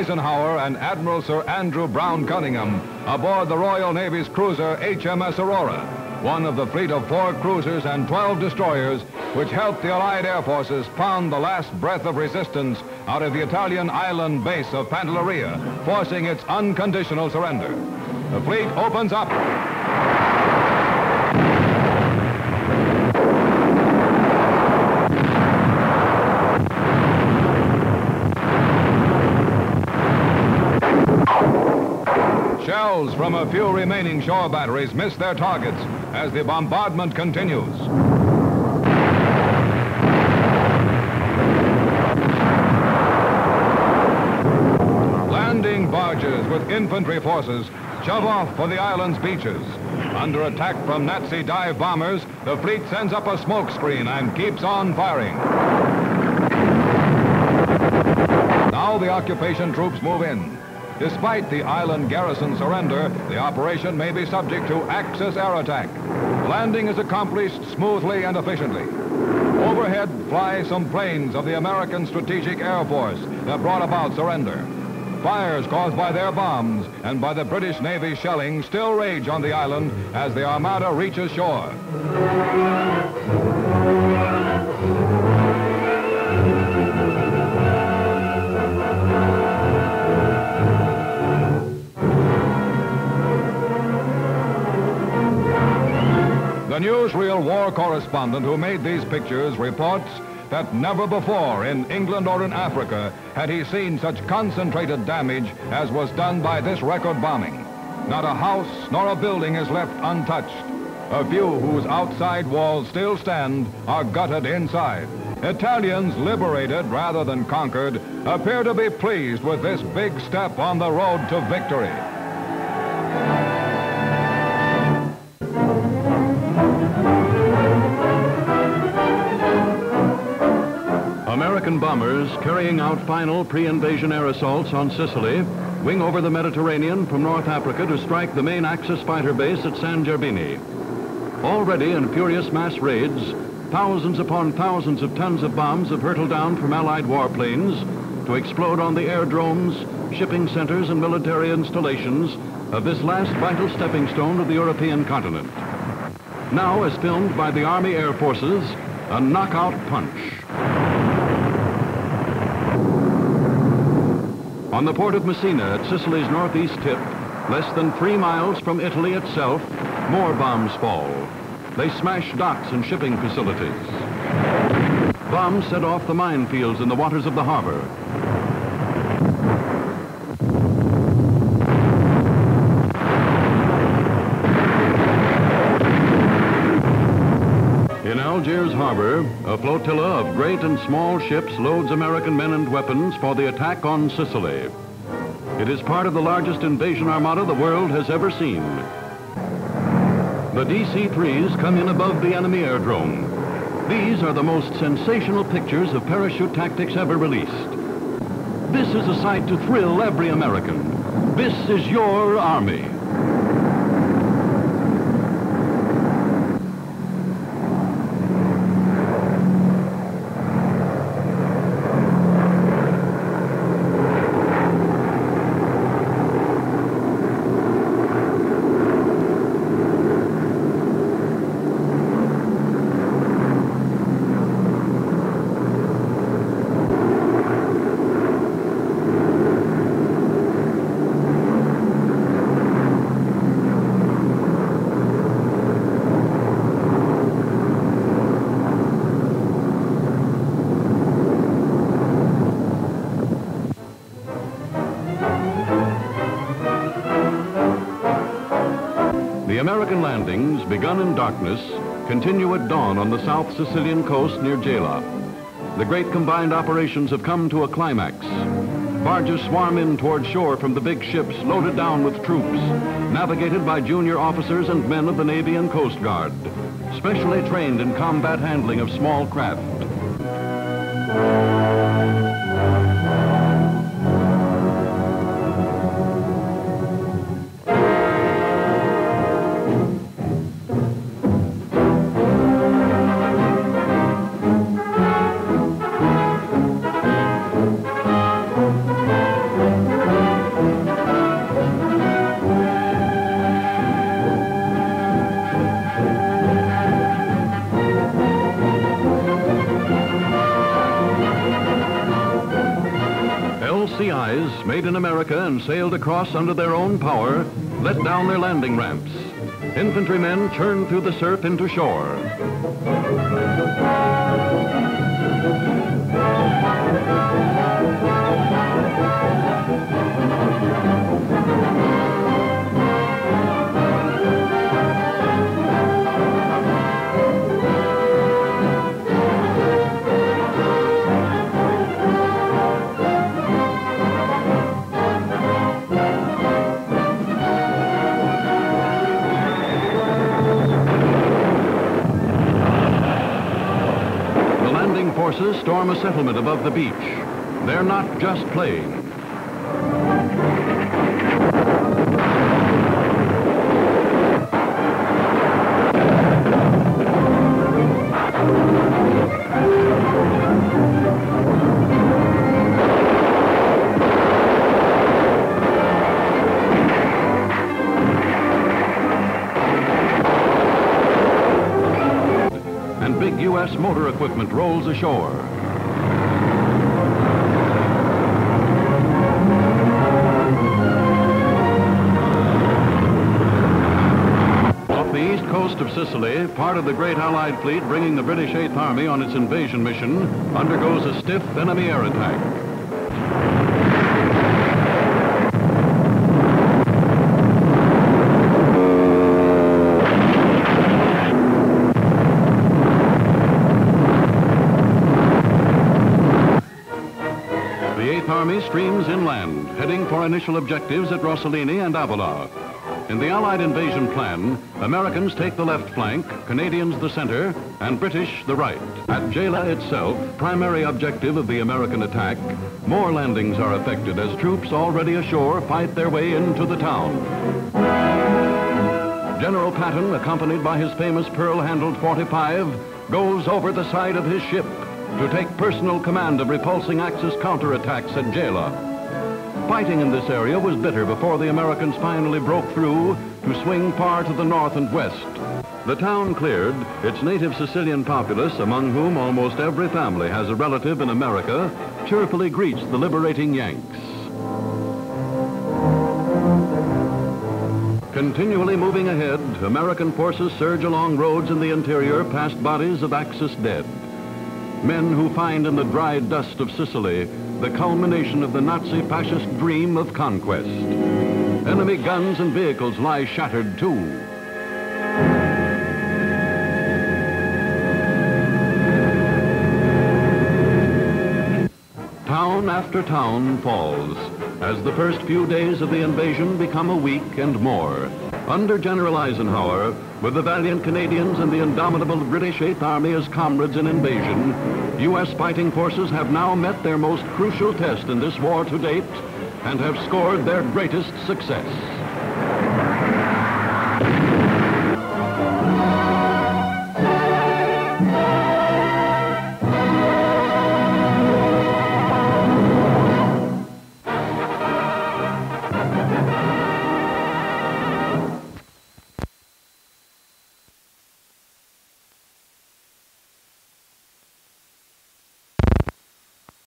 Eisenhower and Admiral Sir Andrew Brown Cunningham aboard the Royal Navy's cruiser HMS Aurora, one of the fleet of 4 cruisers and 12 destroyers which helped the Allied air forces pound the last breath of resistance out of the Italian island base of Pantelleria, forcing its unconditional surrender. The fleet opens up. Shells from a few remaining shore batteries miss their targets as the bombardment continues. Landing barges with infantry forces shove off for the island's beaches. Under attack from Nazi dive bombers, the fleet sends up a smoke screen and keeps on firing. Now the occupation troops move in. Despite the island garrison surrender, the operation may be subject to Axis air attack. Landing is accomplished smoothly and efficiently. Overhead fly some planes of the American Strategic Air Force that brought about surrender. Fires caused by their bombs and by the British Navy shelling still rage on the island as the Armada reaches shore. The newsreel war correspondent who made these pictures reports that never before in England or in Africa had he seen such concentrated damage as was done by this record bombing. Not a house nor a building is left untouched. A few whose outside walls still stand are gutted inside. Italians, liberated rather than conquered, appear to be pleased with this big step on the road to victory. American bombers carrying out final pre-invasion air assaults on Sicily wing over the Mediterranean from North Africa to strike the main Axis fighter base at San Gerbini. Already in furious mass raids, thousands upon thousands of tons of bombs have hurtled down from Allied warplanes to explode on the aerodromes, shipping centers, and military installations of this last vital stepping stone to the European continent. Now, as filmed by the Army Air Forces, a knockout punch. On the port of Messina at Sicily's northeast tip, less than 3 miles from Italy itself, more bombs fall. They smash docks and shipping facilities. Bombs set off the minefields in the waters of the harbor. In Algiers harbor, a flotilla of great and small ships loads American men and weapons for the attack on Sicily. It is part of the largest invasion armada the world has ever seen. The DC-3s come in above the enemy aerodrome. These are the most sensational pictures of parachute tactics ever released. This is a sight to thrill every American. This is your Army. The American landings, begun in darkness, continue at dawn on the South Sicilian coast near Gela. The great combined operations have come to a climax. Barges swarm in toward shore from the big ships loaded down with troops, navigated by junior officers and men of the Navy and Coast Guard, specially trained in combat handling of small craft. WCIs, made in America and sailed across under their own power, let down their landing ramps. Infantrymen churned through the surf into shore. Forces storm a settlement above the beach. They're not just playing. U.S. motor equipment rolls ashore. Off the east coast of Sicily, part of the great Allied fleet bringing the British 8th Army on its invasion mission undergoes a stiff enemy air attack. Army streams inland, heading for initial objectives at Rossellini and Avila. In the Allied invasion plan, Americans take the left flank, Canadians the center, and British the right. At Gela itself, primary objective of the American attack, more landings are effected as troops already ashore fight their way into the town. General Patton, accompanied by his famous pearl-handled .45, goes over the side of his ship to take personal command of repulsing Axis counterattacks at Gela. Fighting in this area was bitter before the Americans finally broke through to swing far to the north and west. The town cleared, its native Sicilian populace, among whom almost every family has a relative in America, cheerfully greets the liberating Yanks. Continually moving ahead, American forces surge along roads in the interior past bodies of Axis dead. Men who find in the dry dust of Sicily the culmination of the Nazi fascist dream of conquest. Enemy guns and vehicles lie shattered too. Town after town falls as the first few days of the invasion become a week and more. Under General Eisenhower, with the valiant Canadians and the indomitable British 8th Army as comrades in invasion, U.S. fighting forces have now met their most crucial test in this war to date and have scored their greatest success.